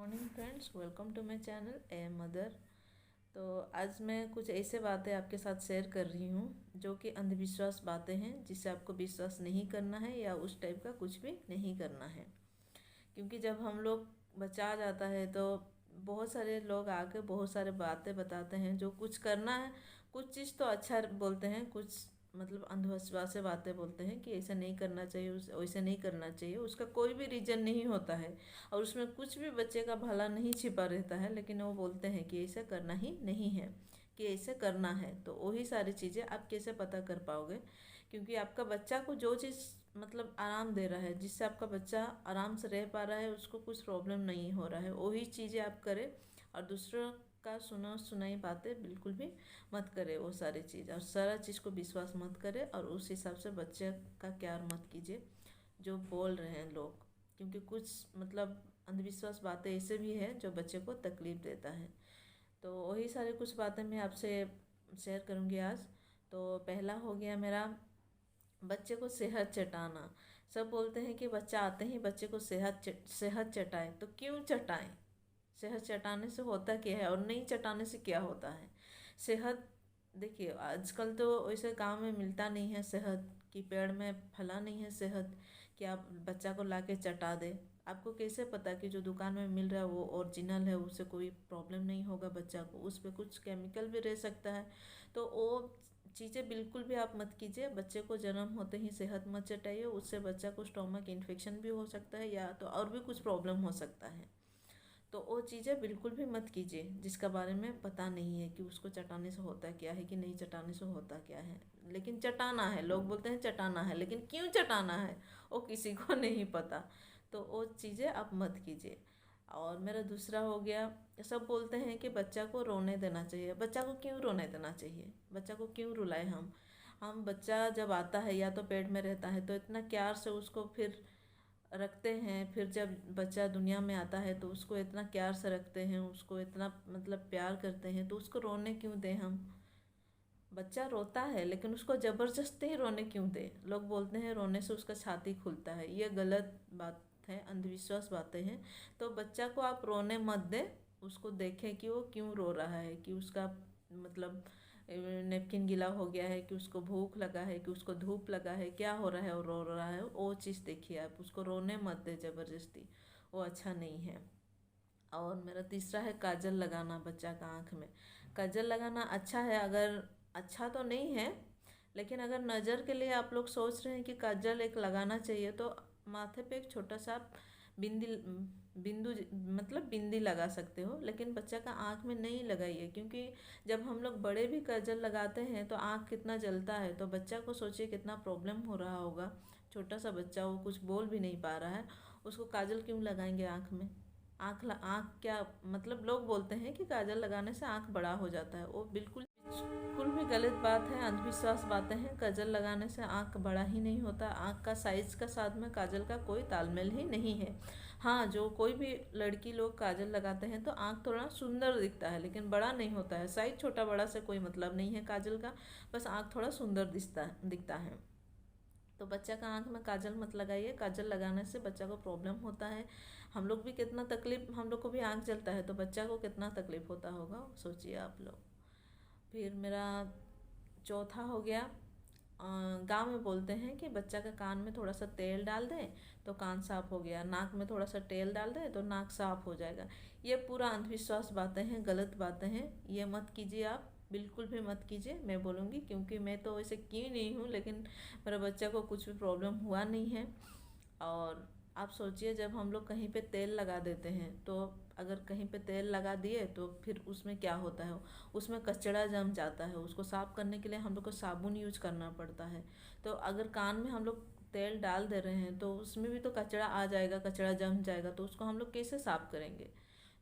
Morning friends, welcome to my channel a mother. तो आज मैं कुछ ऐसे बातें आपके साथ शेयर कर रही हूँ जो कि अंधविश्वास बातें हैं, जिससे आपको विश्वास नहीं करना है या उस टाइप का कुछ भी नहीं करना है। क्योंकि जब हम लोग बच्चा आ जाता है तो बहुत सारे लोग आके बहुत सारे बातें बताते हैं जो कुछ करना है। कुछ चीज़ तो अच्छा बोलते हैं, कुछ मतलब अंधविश्वास से बातें बोलते हैं कि ऐसा नहीं करना चाहिए, उस वैसे नहीं करना चाहिए। उसका कोई भी रीज़न नहीं होता है और उसमें कुछ भी बच्चे का भला नहीं छिपा रहता है, लेकिन वो बोलते हैं कि ऐसा करना ही नहीं है, कि ऐसे करना है। तो वही सारी चीज़ें आप कैसे पता कर पाओगे? क्योंकि आपका बच्चा को जो चीज़ मतलब आराम दे रहा है, जिससे आपका बच्चा आराम से रह पा रहा है, उसको कुछ प्रॉब्लम नहीं हो रहा है, वही चीज़ें आप करें। और दूसरों का सुना सुनाई बातें बिल्कुल भी मत करें, वो सारी चीज़ और सारा चीज़ को विश्वास मत करें और उस हिसाब से बच्चे का केयर मत कीजिए जो बोल रहे हैं लोग। क्योंकि कुछ मतलब अंधविश्वास बातें ऐसे भी है जो बच्चे को तकलीफ देता है। तो वही सारी कुछ बातें मैं आपसे शेयर करूँगी आज। तो पहला हो गया मेरा, बच्चे को सेहत चटाना। सब बोलते हैं कि बच्चा आते ही बच्चे को सेहत चटाएं। तो क्यों चटाएं? सेहत चटाने से होता क्या है और नहीं चटाने से क्या होता है? सेहत, देखिए आजकल तो वैसे गांव में मिलता नहीं है सेहत, कि पेड़ में फला नहीं है सेहत कि आप बच्चा को लाके चटा दे। आपको कैसे पता कि जो दुकान में मिल रहा है वो ओरिजिनल है, उससे कोई प्रॉब्लम नहीं होगा बच्चा को, उस पर कुछ केमिकल भी रह सकता है। तो वो चीज़ें बिल्कुल भी आप मत कीजिए। बच्चे को जन्म होते ही सेहत मत चटाइए, उससे बच्चा को स्टोमक इन्फेक्शन भी हो सकता है या तो और भी कुछ प्रॉब्लम हो सकता है। तो वो चीज़ें बिल्कुल भी मत कीजिए जिसका बारे में पता नहीं है कि उसको चटाने से होता क्या है कि नहीं चटाने से होता क्या है। लेकिन चटाना है, लोग बोलते हैं चटाना है, लेकिन क्यों चटाना है वो किसी को नहीं पता। तो वो चीज़ें आप मत कीजिए। और मेरा दूसरा हो गया, सब बोलते हैं कि बच्चा को रोने देना चाहिए। बच्चा को क्यों रोने देना चाहिए? बच्चा को क्यों रुलाए हम बच्चा जब आता है या तो पेट में रहता है तो इतना प्यार से उसको फिर रखते हैं, फिर जब बच्चा दुनिया में आता है तो उसको इतना प्यार से रखते हैं, उसको इतना मतलब प्यार करते हैं, तो उसको रोने क्यों दें हम? बच्चा रोता है लेकिन उसको ज़बरदस्ती ही रोने क्यों दें? लोग बोलते हैं रोने से उसका छाती खुलता है, ये गलत बात है, अंधविश्वास बातें हैं। तो बच्चा को आप रोने मत दें, उसको देखें कि वो क्यों रो रहा है, कि उसका मतलब नेपकिन गीला हो गया है, कि उसको भूख लगा है, कि उसको धूप लगा है, क्या हो रहा है और रो रहा है, वो चीज़ देखिए। आप उसको रोने मत दें ज़बरदस्ती, वो अच्छा नहीं है। और मेरा तीसरा है काजल लगाना बच्चा का आँख में। काजल लगाना अच्छा है, अगर अच्छा तो नहीं है, लेकिन अगर नज़र के लिए आप लोग सोच रहे हैं कि काजल एक लगाना चाहिए तो माथे पे एक छोटा सा बिंदी बिंदु मतलब बिंदी लगा सकते हो, लेकिन बच्चा का आँख में नहीं लगाइए। क्योंकि जब हम लोग बड़े भी काजल लगाते हैं तो आँख कितना जलता है, तो बच्चा को सोचिए कितना प्रॉब्लम हो रहा होगा। छोटा सा बच्चा, वो कुछ बोल भी नहीं पा रहा है, उसको काजल क्यों लगाएंगे आँख में? आँख क्या मतलब, लोग बोलते हैं कि काजल लगाने से आँख बड़ा हो जाता है, वो बिल्कुल बिल्कुल भी गलत बात है, अंधविश्वास बातें हैं। काजल लगाने से आँख बड़ा ही नहीं होता, आँख का साइज़ का साथ में काजल का कोई तालमेल ही नहीं है। हाँ, जो कोई भी लड़की लोग काजल लगाते हैं तो आँख थोड़ा सुंदर दिखता है, लेकिन बड़ा नहीं होता है। साइज छोटा बड़ा से कोई मतलब नहीं है काजल का, बस आँख थोड़ा सुंदर दिखता है। तो बच्चा का आँख में काजल मत लगाइए, काजल लगाने से बच्चा को प्रॉब्लम होता है। हम लोग भी कितना तकलीफ, हम लोग को भी आँख जलता है, तो बच्चा को कितना तकलीफ होता होगा, सोचिए आप लोग। फिर मेरा चौथा हो गया, गांव में बोलते हैं कि बच्चा का कान में थोड़ा सा तेल डाल दें तो कान साफ हो गया, नाक में थोड़ा सा तेल डाल दें तो नाक साफ हो जाएगा। ये पूरा अंधविश्वास बातें हैं, गलत बातें हैं, ये मत कीजिए आप, बिल्कुल भी मत कीजिए। मैं बोलूँगी क्योंकि मैं तो वैसे की नहीं हूँ, लेकिन मेरे बच्चा को कुछ भी प्रॉब्लम हुआ नहीं है। और आप सोचिए, जब हम लोग कहीं पे तेल लगा देते हैं तो अगर कहीं पे तेल लगा दिए तो फिर उसमें क्या होता है, उसमें कचड़ा जम जाता है, उसको साफ़ करने के लिए हम लोग को साबुन यूज करना पड़ता है। तो अगर कान में हम लोग तेल डाल दे रहे हैं तो उसमें भी तो कचरा आ जाएगा, कचरा जम जाएगा, तो उसको हम लोग कैसे साफ़ करेंगे?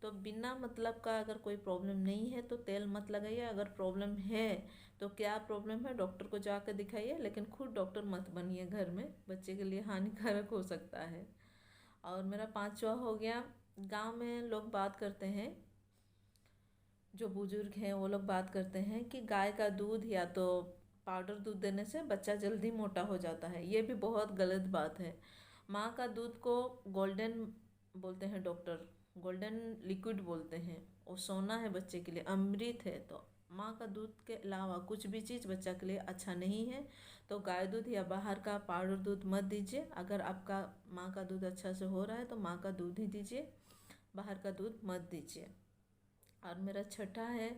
तो बिना मतलब का अगर कोई प्रॉब्लम नहीं है तो तेल मत लगाइए। अगर प्रॉब्लम है तो क्या प्रॉब्लम है, डॉक्टर को जाकर दिखाइए, लेकिन खुद डॉक्टर मत बनिए घर में, बच्चे के लिए हानिकारक हो सकता है। और मेरा पांचवा हो गया, गांव में लोग बात करते हैं, जो बुजुर्ग हैं वो लोग बात करते हैं कि गाय का दूध या तो पाउडर दूध देने से बच्चा जल्दी मोटा हो जाता है। ये भी बहुत गलत बात है। माँ का दूध को गोल्डन बोलते हैं डॉक्टर, गोल्डन लिक्विड बोलते हैं, वो सोना है बच्चे के लिए, अमृत है। तो माँ का दूध के अलावा कुछ भी चीज़ बच्चा के लिए अच्छा नहीं है। तो गाय दूध या बाहर का पाउडर दूध मत दीजिए। अगर आपका माँ का दूध अच्छा से हो रहा है तो माँ का दूध ही दीजिए, बाहर का दूध मत दीजिए। और मेरा छठा है,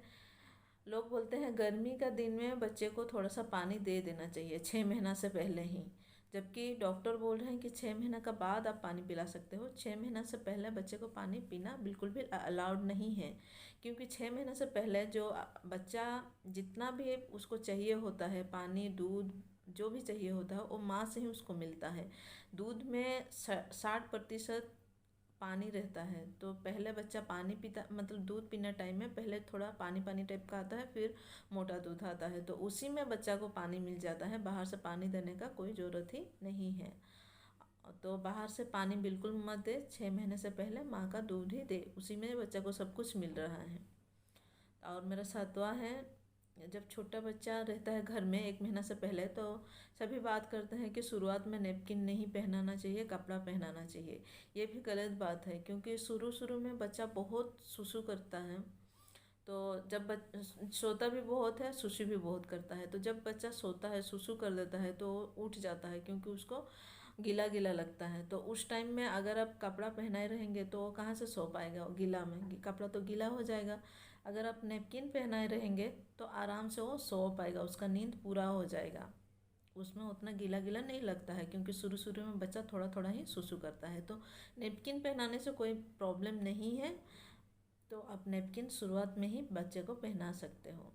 लोग बोलते हैं गर्मी का दिन में बच्चे को थोड़ा सा पानी दे देना चाहिए 6 महीना से पहले ही, जबकि डॉक्टर बोल रहे हैं कि 6 महीना का बाद आप पानी पिला सकते हो। 6 महीना से पहले बच्चे को पानी पीना बिल्कुल भी अलाउड नहीं है, क्योंकि 6 महीने से पहले जो बच्चा जितना भी उसको चाहिए होता है, पानी दूध जो भी चाहिए होता है, वो माँ से ही उसको मिलता है। दूध में 60% पानी रहता है। तो पहले बच्चा पानी पीता, मतलब दूध पीने टाइम में पहले थोड़ा पानी पानी टाइप का आता है, फिर मोटा दूध आता है। तो उसी में बच्चा को पानी मिल जाता है, बाहर से पानी देने का कोई ज़रूरत ही नहीं है। तो बाहर से पानी बिल्कुल मत दे, 6 महीने से पहले माँ का दूध ही दे, उसी में बच्चा को सब कुछ मिल रहा है। और मेरा सातवां है, जब छोटा बच्चा रहता है घर में 1 महीना से पहले, तो सभी बात करते हैं कि शुरुआत में नेपकिन नहीं पहनाना चाहिए, कपड़ा पहनाना चाहिए। ये भी गलत बात है, क्योंकि शुरू शुरू में बच्चा बहुत सुसु करता है। तो जब सोता भी बहुत है, सुसु भी बहुत करता है। तो जब बच्चा सोता है, सुसु कर देता है, तो उठ जाता है, क्योंकि उसको गीला गीला लगता है। तो उस टाइम में अगर आप कपड़ा पहनाए रहेंगे तो वो कहाँ से सो पाएगा, गीला में कपड़ा तो गीला हो जाएगा। अगर आप नेपकिन पहनाए रहेंगे तो आराम से वो सो पाएगा, उसका नींद पूरा हो जाएगा, उसमें उतना गीला गीला नहीं लगता है, क्योंकि शुरू शुरू में बच्चा थोड़ा थोड़ा ही सुसु करता है। तो नेपकिन पहनाने से कोई प्रॉब्लम नहीं है। तो आप नेपकिन शुरुआत में ही बच्चे को पहना सकते हो।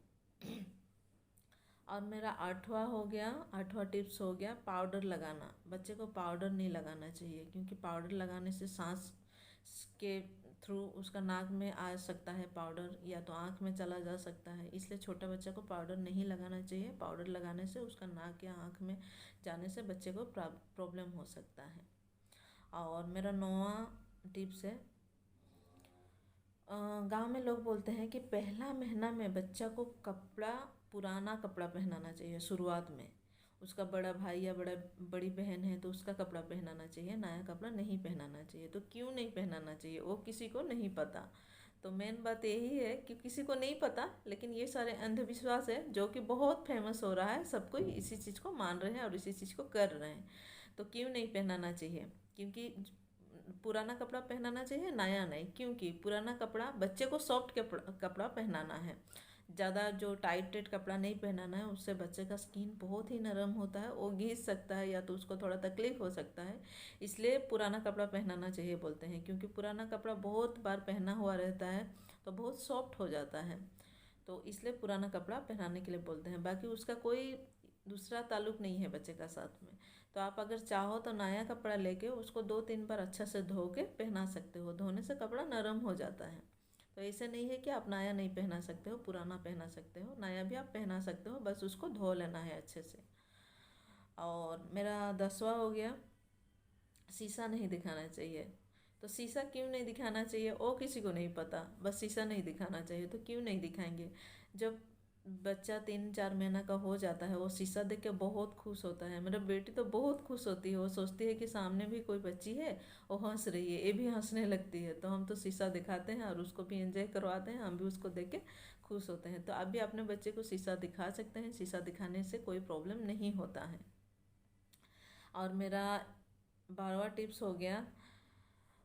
और मेरा आठवां टिप्स हो गया पाउडर लगाना। बच्चे को पाउडर नहीं लगाना चाहिए, क्योंकि पाउडर लगाने से सांस के थ्रू उसका नाक में आ सकता है पाउडर, या तो आँख में चला जा सकता है। इसलिए छोटा बच्चा को पाउडर नहीं लगाना चाहिए। पाउडर लगाने से उसका नाक या आँख में जाने से बच्चे को प्रॉब्लम हो सकता है। और मेरा 9वां टिप्स है, गांव में लोग बोलते हैं कि पहला महीना में बच्चा को पुराना कपड़ा पहनाना चाहिए। शुरुआत में उसका बड़ा भाई या बड़ी बहन है तो उसका कपड़ा पहनाना चाहिए, नया कपड़ा नहीं पहनाना चाहिए। तो क्यों नहीं पहनाना चाहिए, वो किसी को नहीं पता। तो मेन बात यही है कि किसी को नहीं पता, लेकिन ये सारे अंधविश्वास है जो कि बहुत फेमस हो रहा है, सब कोई इसी चीज़ को मान रहे हैं और इसी चीज़ को कर रहे हैं। तो क्यों नहीं पहनाना चाहिए, क्योंकि पुराना कपड़ा पहनाना चाहिए, नया नहीं। क्योंकि पुराना कपड़ा बच्चे को सॉफ्ट कपड़ा पहनाना है, ज़्यादा जो टाइट कपड़ा नहीं पहनाना है। उससे बच्चे का स्किन बहुत ही नरम होता है, वो घिस सकता है या तो उसको थोड़ा तकलीफ हो सकता है। इसलिए पुराना कपड़ा पहनाना चाहिए बोलते हैं, क्योंकि पुराना कपड़ा बहुत बार पहना हुआ रहता है तो बहुत सॉफ्ट हो जाता है। तो इसलिए पुराना कपड़ा पहनाने के लिए बोलते हैं, बाकी उसका कोई दूसरा ताल्लुक नहीं है बच्चे का साथ में। तो आप अगर चाहो तो नया कपड़ा लेके उसको 2-3 बार अच्छा से धो के पहना सकते हो, धोने से कपड़ा नरम हो जाता है। तो ऐसे नहीं है कि आप नया नहीं पहना सकते हो, पुराना पहना सकते हो, नया भी आप पहना सकते हो, बस उसको धो लेना है अच्छे से। और मेरा 10वां हो गया, शीशा नहीं दिखाना चाहिए। तो शीशा क्यों नहीं दिखाना चाहिए वो किसी को नहीं पता, बस शीशा नहीं दिखाना चाहिए। तो क्यों नहीं दिखाएंगे, जब बच्चा 3-4 महीना का हो जाता है वो शीशा देख के बहुत खुश होता है। मेरा बेटी तो बहुत खुश होती है, वो सोचती है कि सामने भी कोई बच्ची है, वो हंस रही है, ये भी हंसने लगती है। तो हम तो शीशा दिखाते हैं और उसको भी एंजॉय करवाते हैं, हम भी उसको देख के खुश होते हैं। तो आप भी अपने बच्चे को शीशा दिखा सकते हैं, शीशा दिखाने से कोई प्रॉब्लम नहीं होता है। और मेरा 12वां टिप्स हो गया,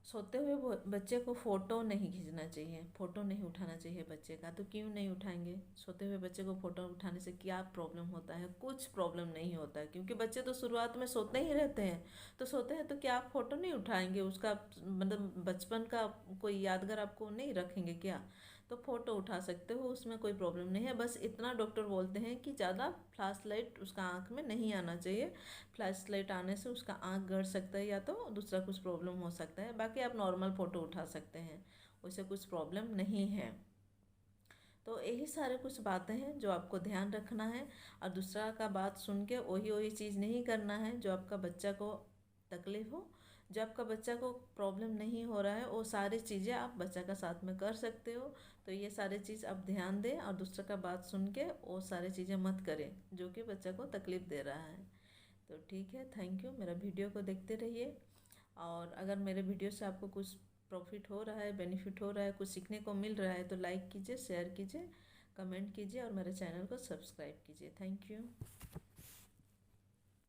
सोते हुए बच्चे को फ़ोटो नहीं खींचना चाहिए, फ़ोटो नहीं उठाना चाहिए बच्चे का। तो क्यों नहीं उठाएंगे, सोते हुए बच्चे को फ़ोटो उठाने से क्या प्रॉब्लम होता है, कुछ प्रॉब्लम नहीं होता है, क्योंकि बच्चे तो शुरुआत में सोते ही रहते हैं। तो सोते हैं तो क्या आप फ़ोटो नहीं उठाएंगे, उसका मतलब बचपन का कोई यादगार आपको नहीं रखेंगे क्या। तो फ़ोटो उठा सकते हो, उसमें कोई प्रॉब्लम नहीं है। बस इतना डॉक्टर बोलते हैं कि ज़्यादा फ्लैश लाइट उसका आँख में नहीं आना चाहिए। फ्लैश लाइट आने से उसका आँख गड़ सकता है या तो दूसरा कुछ प्रॉब्लम हो सकता है। बाकी आप नॉर्मल फ़ोटो उठा सकते हैं, उससे कुछ प्रॉब्लम नहीं है। तो यही सारे कुछ बातें हैं जो आपको ध्यान रखना है। और दूसरा का बात सुन के वही वही चीज़ नहीं करना है जो आपका बच्चा को तकलीफ़ हो। जो आपका बच्चा को प्रॉब्लम नहीं हो रहा है वो सारी चीज़ें आप बच्चा का साथ में कर सकते हो। तो ये सारी चीज़ आप ध्यान दें और दूसरा का बात सुन के वो सारी चीज़ें मत करें जो कि बच्चा को तकलीफ़ दे रहा है। तो ठीक है, थैंक यू, मेरा वीडियो को देखते रहिए। और अगर मेरे वीडियो से आपको कुछ प्रॉफिट हो रहा है, बेनिफिट हो रहा है, कुछ सीखने को मिल रहा है तो लाइक कीजिए, शेयर कीजिए, कमेंट कीजिए और मेरे चैनल को सब्सक्राइब कीजिए। Thank you.